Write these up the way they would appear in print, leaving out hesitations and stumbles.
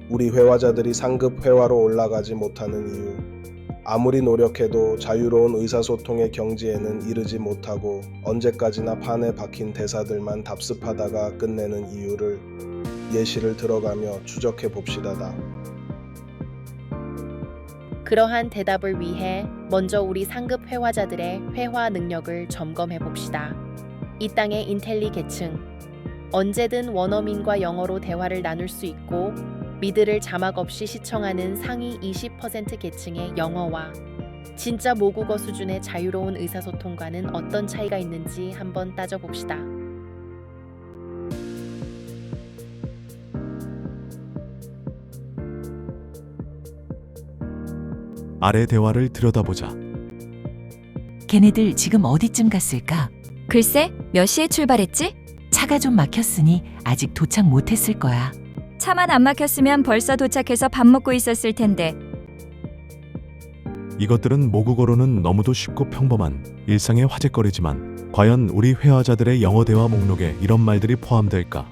우리 회화자들이 상급 회화로 올라가지 못하는 이유, 아무리 노력해도 자유로운 의사소통의 경지에는 이르지 못하고 언제까지나 판에 박힌 대사들만 답습하다가 끝내는 이유를 예시를 들어가며 추적해 봅시다다. 그러한 대답을 위해 먼저 우리 상급 회화자들의 회화 능력을 점검해 봅시다. 이 땅의 인텔리 계층, 언제든 원어민과 영어로 대화를 나눌 수 있고 미드를 자막 없이 시청하는 상위 20% 계층의 영어와 진짜 모국어 수준의 자유로운 의사소통과는 어떤 차이가 있는지 한번 따져봅시다. 아래 대화를 들여다보자. 걔네들 지금 어디쯤 갔을까? 글쎄, 몇 시에 출발했지? 차가 좀 막혔으니 아직 도착 못했을 거야. 차만 안 막혔으면 벌써 도착해서 밥 먹고 있었을 텐데. 이것들은 모국어로는 너무도 쉽고 평범한 일상의 화제거리지만 과연 우리 회화자들의 영어 대화 목록에 이런 말들이 포함될까?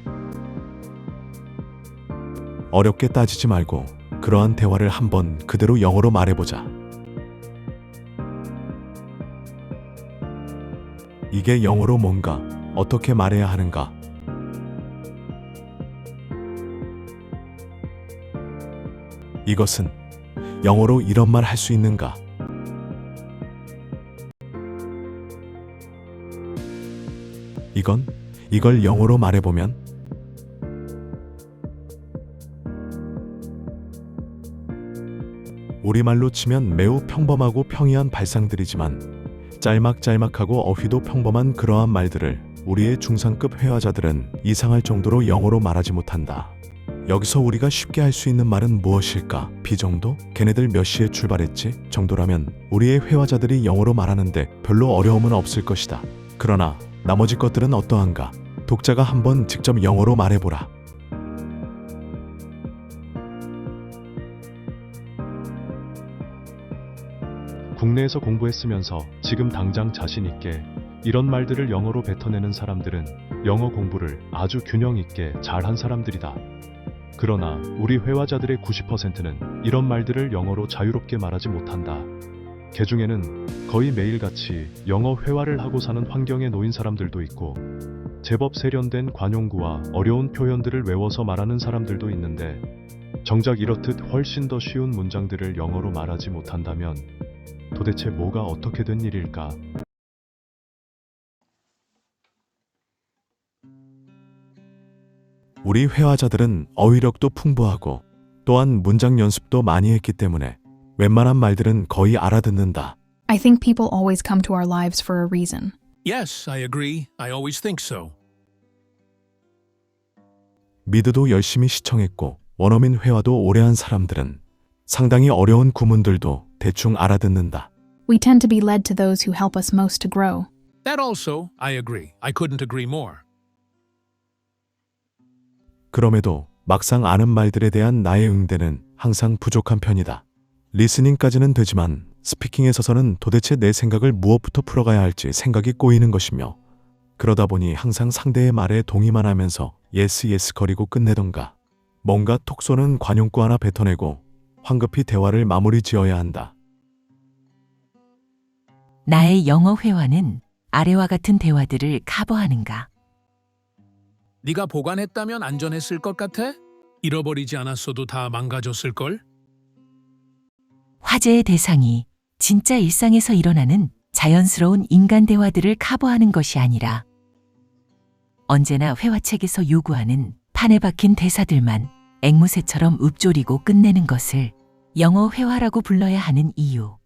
어렵게 따지지 말고 그러한 대화를 한번 그대로 영어로 말해보자. 이게 영어로 뭔가, 어떻게 말해야 하는가? 이것은 영어로 이런 말 할 수 있는가? 이걸 영어로 말해보면? 우리말로 치면 매우 평범하고 평이한 발상들이지만 짤막짤막하고 어휘도 평범한 그러한 말들을 우리의 중상급 회화자들은 이상할 정도로 영어로 말하지 못한다. 여기서 우리가 쉽게 할 수 있는 말은 무엇일까? 비정도? 걔네들 몇 시에 출발했지? 정도라면 우리의 회화자들이 영어로 말하는데 별로 어려움은 없을 것이다. 그러나 나머지 것들은 어떠한가? 독자가 한번 직접 영어로 말해보라. 국내에서 공부했으면서 지금 당장 자신 있게 이런 말들을 영어로 뱉어내는 사람들은 영어 공부를 아주 균형 있게 잘한 사람들이다. 그러나 우리 회화자들의 90%는 이런 말들을 영어로 자유롭게 말하지 못한다. 그 중에는 거의 매일같이 영어 회화를 하고 사는 환경에 놓인 사람들도 있고 제법 세련된 관용구와 어려운 표현들을 외워서 말하는 사람들도 있는데 정작 이렇듯 훨씬 더 쉬운 문장들을 영어로 말하지 못한다면 도대체 뭐가 어떻게 된 일일까? 우리 회화자들은 어휘력도 풍부하고 또한 문장 연습도 많이 했기 때문에 웬만한 말들은 거의 알아듣는다. I think people always come to our lives for a reason. Yes, I agree. I always think so. 미드도 열심히 시청했고 원어민 회화도 오래 한 사람들은 상당히 어려운 구문들도 대충 알아듣는다. We tend to be led to those who help us most to grow. That also, I agree. I couldn't agree more. 그럼에도 막상 아는 말들에 대한 나의 응대는 항상 부족한 편이다. 리스닝까지는 되지만 스피킹에 서서는 도대체 내 생각을 무엇부터 풀어가야 할지 생각이 꼬이는 것이며 그러다 보니 항상 상대의 말에 동의만 하면서 예스 예스 거리고 끝내던가 뭔가 톡 쏘는 관용구 하나 뱉어내고 황급히 대화를 마무리 지어야 한다. 나의 영어 회화는 아래와 같은 대화들을 커버하는가? 네가 보관했다면 안전했을 것 같아? 잃어버리지 않았어도 다 망가졌을걸? 화제의 대상이 진짜 일상에서 일어나는 자연스러운 인간 대화들을 커버하는 것이 아니라 언제나 회화책에서 요구하는 판에 박힌 대사들만 앵무새처럼 읊조리고 끝내는 것을 영어 회화라고 불러야 하는 이유.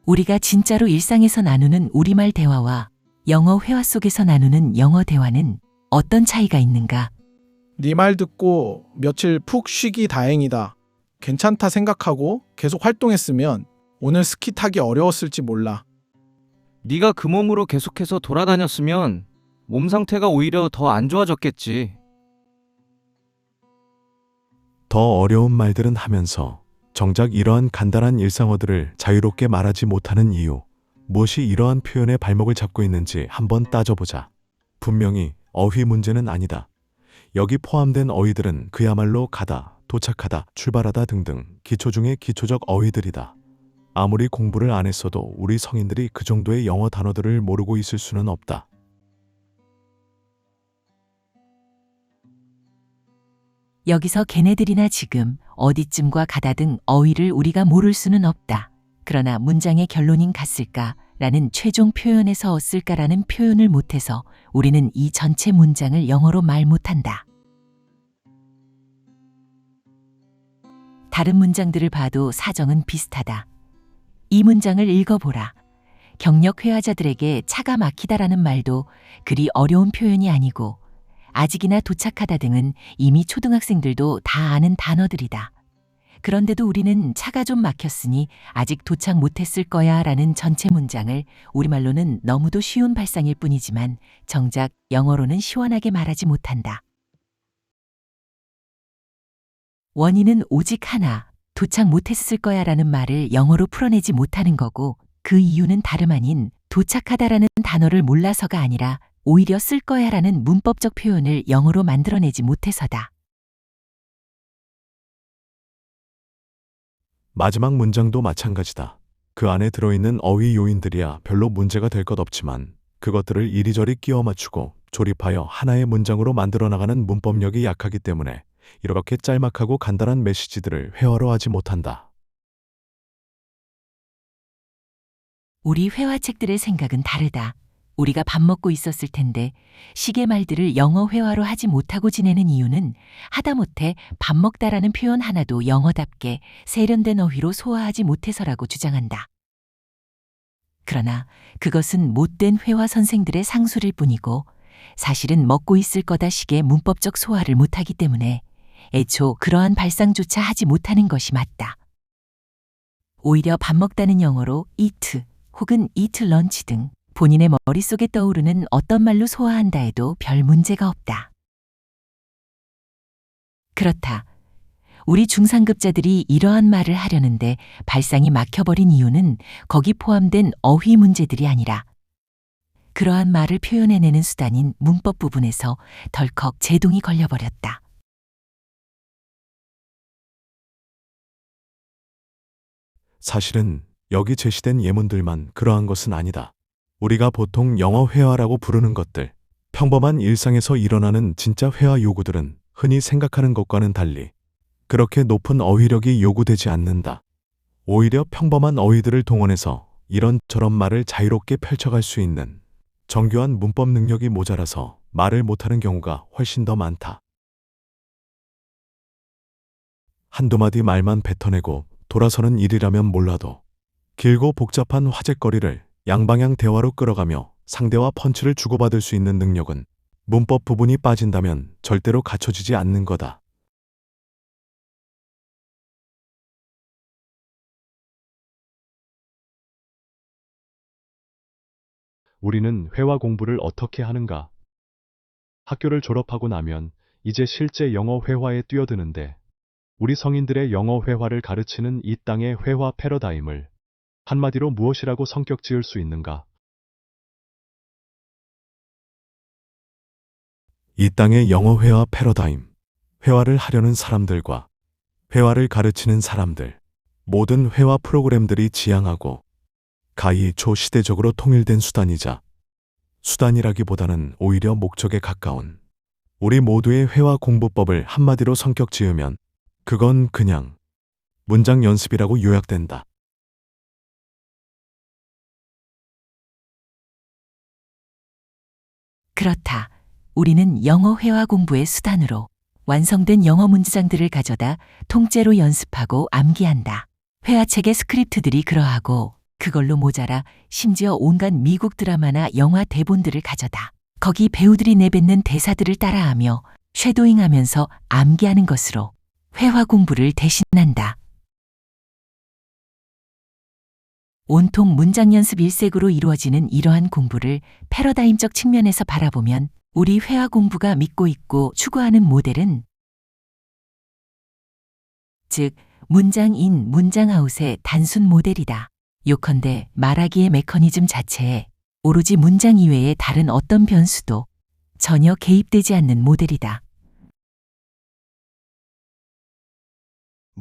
우리가 진짜로 일상에서 나누는 우리말 대화와 영어 회화 속에서 나누는 영어 대화는 어떤 차이가 있는가? 네 말 듣고 며칠 푹 쉬기 다행이다. 괜찮다 생각하고 계속 활동했으면 오늘 스키 타기 어려웠을지 몰라. 네가 그 몸으로 계속해서 돌아다녔으면 몸 상태가 오히려 더 안 좋아졌겠지. 더 어려운 말들은 하면서 정작 이러한 간단한 일상어들을 자유롭게 말하지 못하는 이유, 무엇이 이러한 표현의 발목을 잡고 있는지 한번 따져보자. 분명히 어휘 문제는 아니다. 여기 포함된 어휘들은 그야말로 가다, 도착하다, 출발하다 등등 기초 중의 기초적 어휘들이다. 아무리 공부를 안 했어도 우리 성인들이 그 정도의 영어 단어들을 모르고 있을 수는 없다. 여기서 걔네들이나 지금 어디쯤과 가다 등 어휘를 우리가 모를 수는 없다. 그러나 문장의 결론인 갔을까 라는 최종 표현에서 얻을까라는 표현을 못해서 우리는 이 전체 문장을 영어로 말 못한다. 다른 문장들을 봐도 사정은 비슷하다. 이 문장을 읽어보라. 경력 회화자들에게 차가 막히다라는 말도 그리 어려운 표현이 아니고 아직이나 도착하다 등은 이미 초등학생들도 다 아는 단어들이다. 그런데도 우리는 차가 좀 막혔으니 아직 도착 못했을 거야 라는 전체 문장을 우리말로는 너무도 쉬운 발상일 뿐이지만 정작 영어로는 시원하게 말하지 못한다. 원인은 오직 하나, 도착 못했을 거야 라는 말을 영어로 풀어내지 못하는 거고 그 이유는 다름 아닌 도착하다라는 단어를 몰라서가 아니라 오히려 쓸 거야 라는 문법적 표현을 영어로 만들어내지 못해서다. 마지막 문장도 마찬가지다. 그 안에 들어있는 어휘 요인들이야 별로 문제가 될 것 없지만 그것들을 이리저리 끼워 맞추고 조립하여 하나의 문장으로 만들어 나가는 문법력이 약하기 때문에 이렇게 짤막하고 간단한 메시지들을 회화로 하지 못한다. 우리 회화책들의 생각은 다르다. 우리가 밥 먹고 있었을 텐데 시계 말들을 영어 회화로 하지 못하고 지내는 이유는 하다못해 밥 먹다라는 표현 하나도 영어답게 세련된 어휘로 소화하지 못해서라고 주장한다. 그러나 그것은 못된 회화 선생들의 상술일 뿐이고 사실은 먹고 있을 거다 식의 문법적 소화를 못하기 때문에 애초 그러한 발상조차 하지 못하는 것이 맞다. 오히려 밥 먹다는 영어로 eat 혹은 eat lunch 등 본인의 머릿속에 떠오르는 어떤 말로 소화한다 해도 별 문제가 없다. 그렇다. 우리 중상급자들이 이러한 말을 하려는데 발상이 막혀버린 이유는 거기 포함된 어휘 문제들이 아니라 그러한 말을 표현해내는 수단인 문법 부분에서 덜컥 제동이 걸려버렸다. 사실은 여기 제시된 예문들만 그러한 것은 아니다. 우리가 보통 영어 회화라고 부르는 것들, 평범한 일상에서 일어나는 진짜 회화 요구들은 흔히 생각하는 것과는 달리 그렇게 높은 어휘력이 요구되지 않는다. 오히려 평범한 어휘들을 동원해서 이런저런 말을 자유롭게 펼쳐갈 수 있는 정교한 문법 능력이 모자라서 말을 못하는 경우가 훨씬 더 많다. 한두 마디 말만 뱉어내고 돌아서는 일이라면 몰라도 길고 복잡한 화제거리를 양방향 대화로 끌어가며 상대와 펀치를 주고받을 수 있는 능력은 문법 부분이 빠진다면 절대로 갖춰지지 않는 거다. 우리는 회화 공부를 어떻게 하는가? 학교를 졸업하고 나면 이제 실제 영어 회화에 뛰어드는데 우리 성인들의 영어 회화를 가르치는 이 땅의 회화 패러다임을 한마디로 무엇이라고 성격 지을 수 있는가? 이 땅의 영어 회화 패러다임, 회화를 하려는 사람들과 회화를 가르치는 사람들, 모든 회화 프로그램들이 지향하고 가히 초시대적으로 통일된 수단이자 수단이라기보다는 오히려 목적에 가까운 우리 모두의 회화 공부법을 한마디로 성격 지으면 그건 그냥 문장 연습이라고 요약된다. 그렇다. 우리는 영어 회화 공부의 수단으로 완성된 영어 문장들을 가져다 통째로 연습하고 암기한다. 회화책의 스크립트들이 그러하고 그걸로 모자라 심지어 온갖 미국 드라마나 영화 대본들을 가져다 거기 배우들이 내뱉는 대사들을 따라하며 쉐도잉하면서 암기하는 것으로 회화 공부를 대신한다. 온통 문장 연습 일색으로 이루어지는 이러한 공부를 패러다임적 측면에서 바라보면 우리 회화 공부가 믿고 있고 추구하는 모델은 즉 문장 인 문장 아웃의 단순 모델이다. 요컨대 말하기의 메커니즘 자체에 오로지 문장 이외의 다른 어떤 변수도 전혀 개입되지 않는 모델이다.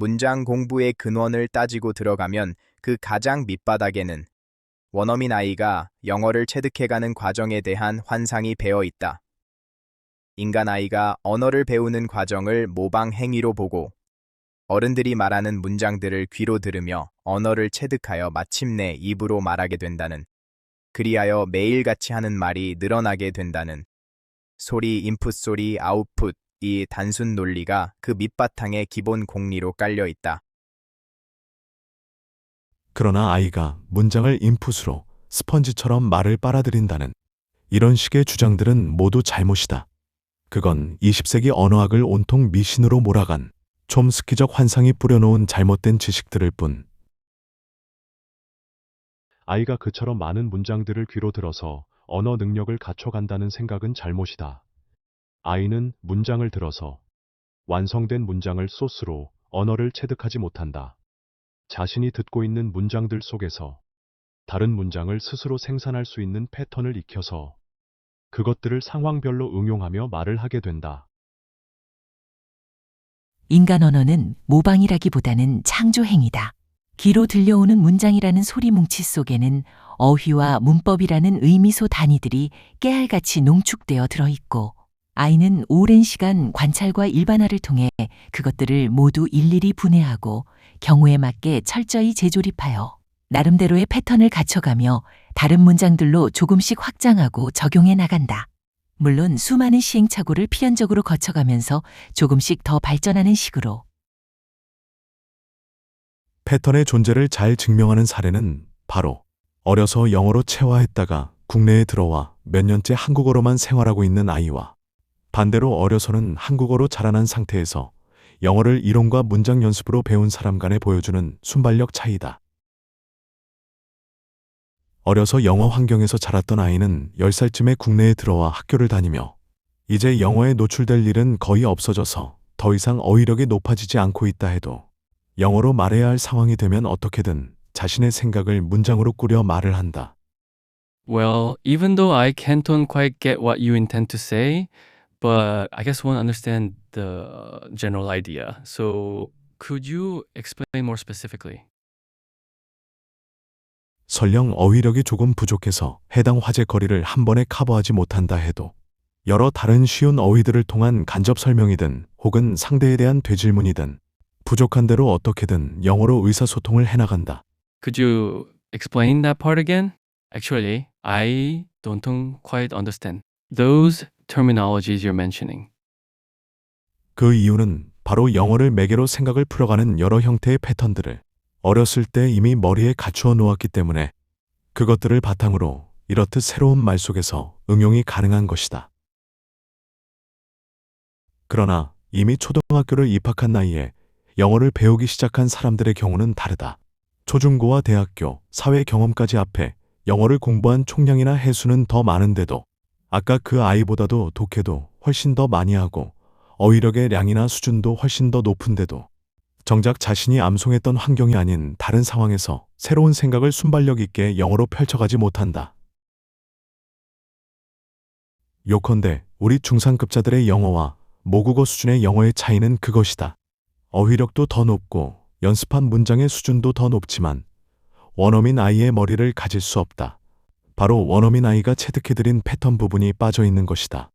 문장 공부의 근원을 따지고 들어가면 그 가장 밑바닥에는 원어민 아이가 영어를 체득해가는 과정에 대한 환상이 배어 있다. 인간 아이가 언어를 배우는 과정을 모방 행위로 보고 어른들이 말하는 문장들을 귀로 들으며 언어를 체득하여 마침내 입으로 말하게 된다는, 그리하여 매일같이 하는 말이 늘어나게 된다는 소리, 인풋 소리, 아웃풋, 이 단순 논리가 그 밑바탕에 기본 공리로 깔려 있다. 그러나 아이가 문장을 인풋으로 스펀지처럼 말을 빨아들인다는 이런 식의 주장들은 모두 잘못이다. 그건 20세기 언어학을 온통 미신으로 몰아간 촘스키적 환상이 뿌려놓은 잘못된 지식들일 뿐. 아이가 그처럼 많은 문장들을 귀로 들어서 언어 능력을 갖춰간다는 생각은 잘못이다. 아이는 문장을 들어서 완성된 문장을 소스로 언어를 체득하지 못한다. 자신이 듣고 있는 문장들 속에서 다른 문장을 스스로 생산할 수 있는 패턴을 익혀서 그것들을 상황별로 응용하며 말을 하게 된다. 인간 언어는 모방이라기보다는 창조 행위다. 귀로 들려오는 문장이라는 소리 뭉치 속에는 어휘와 문법이라는 의미소 단위들이 깨알같이 농축되어 들어있고, 아이는 오랜 시간 관찰과 일반화를 통해 그것들을 모두 일일이 분해하고 경우에 맞게 철저히 재조립하여 나름대로의 패턴을 갖춰가며 다른 문장들로 조금씩 확장하고 적용해 나간다. 물론 수많은 시행착오를 필연적으로 거쳐가면서 조금씩 더 발전하는 식으로. 패턴의 존재를 잘 증명하는 사례는 바로 어려서 영어로 체화했다가 국내에 들어와 몇 년째 한국어로만 생활하고 있는 아이와 반대로 어려서는 한국어로 자라난 상태에서 영어를 이론과 문장 연습으로 배운 사람 간에 보여주는 순발력 차이다. 어려서 영어 환경에서 자랐던 아이는 10살쯤에 국내에 들어와 학교를 다니며 이제 영어에 노출될 일은 거의 없어져서 더 이상 어휘력이 높아지지 않고 있다 해도 영어로 말해야 할 상황이 되면 어떻게든 자신의 생각을 문장으로 꾸려 말을 한다. Well, even though I can't quite get what you intend to say, but I guess won't understand the general idea. So, could you explain more specifically? 설령 어휘력이 조금 부족해서 해당 화제거리를 한 번에 커버하지 못한다 해도 여러 다른 쉬운 어휘들을 통한 간접 설명이든 혹은 상대에 대한 되질문이든 부족한 대로 어떻게든 영어로 의사소통을 해나간다. Could you explain that part again? Actually, I don't quite understand those terminologies you're mentioning. 그 이유는 바로 영어를 매개로 생각을 풀어가는 여러 형태의 패턴들을 어렸을 때 이미 머리에 갖추어 놓았기 때문에 그것들을 바탕으로 이렇듯 새로운 말 속에서 응용이 가능한 것이다. 그러나 이미 초등학교를 입학한 나이에 영어를 배우기 시작한 사람들의 경우는 다르다. 초중고와 대학교, 사회 경험까지 합해 영어를 공부한 총량이나 해수는 더 많은데도 아까 그 아이보다도 독해도 훨씬 더 많이 하고 어휘력의 량이나 수준도 훨씬 더 높은데도 정작 자신이 암송했던 환경이 아닌 다른 상황에서 새로운 생각을 순발력 있게 영어로 펼쳐가지 못한다. 요컨대 우리 중상급자들의 영어와 모국어 수준의 영어의 차이는 그것이다. 어휘력도 더 높고 연습한 문장의 수준도 더 높지만 원어민 아이의 머리를 가질 수 없다. 바로 원어민 아이가 체득해들인 패턴 부분이 빠져 있는 것이다.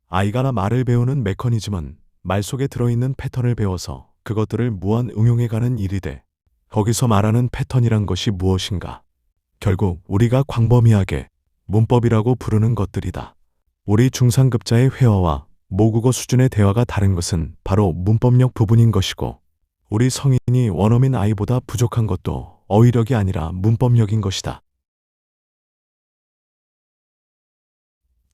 아이가 말을 배우는 메커니즘은 말 속에 들어있는 패턴을 배워서 그것들을 무한 응용해가는 일이되 거기서 말하는 패턴이란 것이 무엇인가? 결국 우리가 광범위하게 문법이라고 부르는 것들이다. 우리 중상급자의 회화와 모국어 수준의 대화가 다른 것은 바로 문법력 부분인 것이고 우리 성인이 원어민 아이보다 부족한 것도 어휘력이 아니라 문법력인 것이다.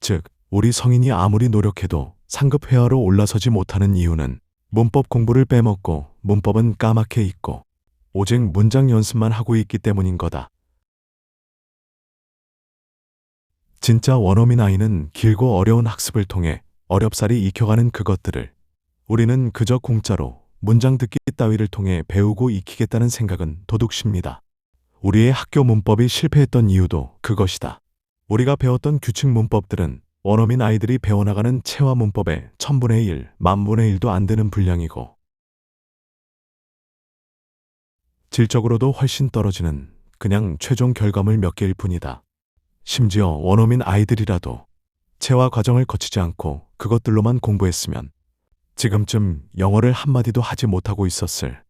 즉, 우리 성인이 아무리 노력해도 상급 회화로 올라서지 못하는 이유는 문법 공부를 빼먹고 문법은 까맣게 잊고 오직 문장 연습만 하고 있기 때문인 거다. 진짜 원어민 아이는 길고 어려운 학습을 통해 어렵사리 익혀가는 그것들을 우리는 그저 공짜로 문장 듣기 따위를 통해 배우고 익히겠다는 생각은 도둑입니다. 우리의 학교 문법이 실패했던 이유도 그것이다. 우리가 배웠던 규칙 문법들은 원어민 아이들이 배워나가는 체화 문법의 1000분의 1, 10,000분의 1도 안 되는 분량이고 질적으로도 훨씬 떨어지는 그냥 최종 결과물 몇 개일 뿐이다. 심지어 원어민 아이들이라도 체화 과정을 거치지 않고 그것들로만 공부했으면 지금쯤 영어를 한마디도 하지 못하고 있었을.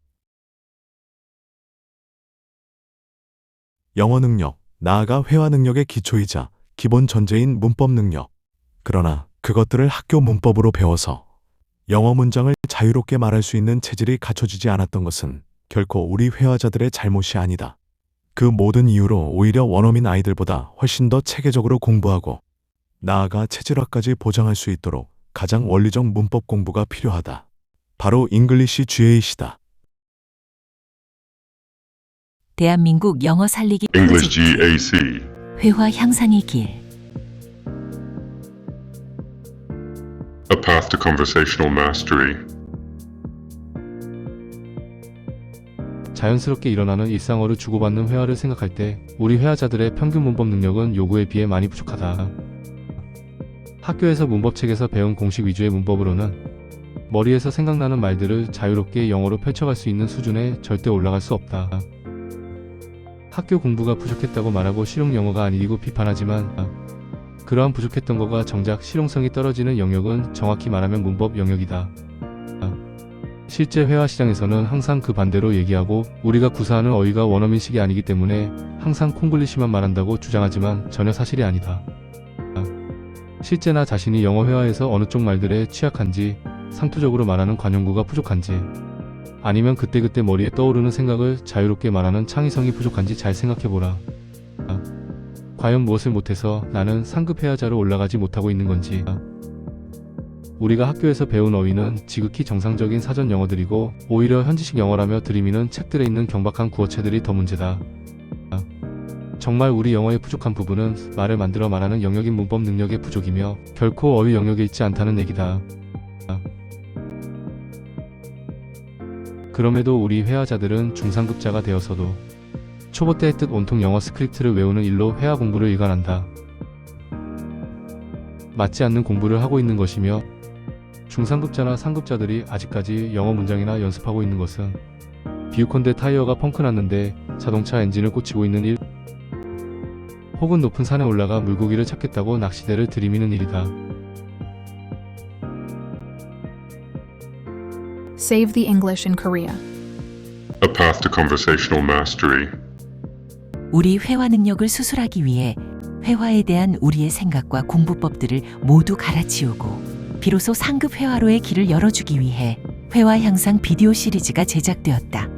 영어 능력, 나아가 회화 능력의 기초이자 기본 전제인 문법 능력. 그러나 그것들을 학교 문법으로 배워서 영어 문장을 자유롭게 말할 수 있는 체질이 갖춰지지 않았던 것은 결코 우리 회화자들의 잘못이 아니다. 그 모든 이유로 오히려 원어민 아이들보다 훨씬 더 체계적으로 공부하고 나아가 체질화까지 보장할 수 있도록 가장 원리적 문법 공부가 필요하다. 바로 잉글리시 GAC다. 대한민국 영어 살리기 English 프로젝트 GAC. 회화 향상의 길. A path to conversational mastery. 자연스럽게 일어나는 일상어를 주고받는 회화를 생각할 때 우리 회화자들의 평균 문법 능력은 요구에 비해 많이 부족하다. 학교에서 문법책에서 배운 공식 위주의 문법으로는 머리에서 생각나는 말들을 자유롭게 영어로 펼쳐갈 수 있는 수준에 절대 올라갈 수 없다. 학교 공부가 부족했다고 말하고 실용 영어가 아니고 비판하지만 그러한 부족했던 거가 정작 실용성이 떨어지는 영역은 정확히 말하면 문법 영역이다. 실제 회화 시장에서는 항상 그 반대로 얘기하고 우리가 구사하는 어휘가 원어민식이 아니기 때문에 항상 콩글리시만 말한다고 주장하지만 전혀 사실이 아니다. 실제 나 자신이 영어 회화에서 어느 쪽 말들에 취약한지, 상투적으로 말하는 관용구가 부족한지, 아니면 그때그때 머리에 떠오르는 생각을 자유롭게 말하는 창의성이 부족한지 잘 생각해보라. 과연 무엇을 못해서 나는 상급 회화자로 올라가지 못하고 있는 건지. 우리가 학교에서 배운 어휘는 지극히 정상적인 사전 영어들이고 오히려 현지식 영어라며 들이미는 책들에 있는 경박한 구어체들이 더 문제다. 정말 우리 영어의 부족한 부분은 말을 만들어 말하는 영역인 문법 능력의 부족이며 결코 어휘 영역에 있지 않다는 얘기다. 그럼에도 우리 회화자들은 중상급자가 되어서도 초보 때 했듯 온통 영어 스크립트를 외우는 일로 회화 공부를 일관한다. 맞지 않는 공부를 하고 있는 것이며 중상급자나 상급자들이 아직까지 영어 문장이나 연습하고 있는 것은 비유컨대 타이어가 펑크 났는데 자동차 엔진을 꽂히고 있는 일, 혹은 높은 산에 올라가 물고기를 찾겠다고 낚시대를 들이미는 일이다. Save the English in Korea. A path to conversational mastery. 우리 회화 능력을 수술하기 위해 회화에 대한 우리의 생각과 공부법들을 모두 갈아치우고 비로소 상급 회화로의 길을 열어주기 위해 회화 향상 비디오 시리즈가 제작되었다.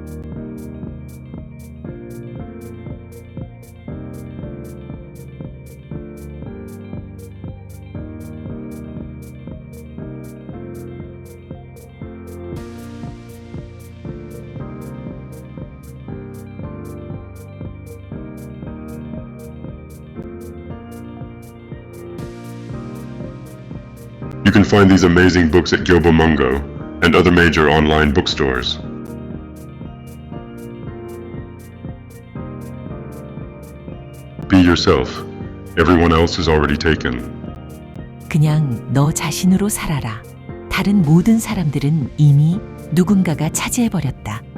You can find these amazing books at Gyobomungo and other major online bookstores. Be yourself. Everyone else is already taken. 그냥 너 자신으로 살아라. 다른 모든 사람들은 이미 누군가가 차지해버렸다.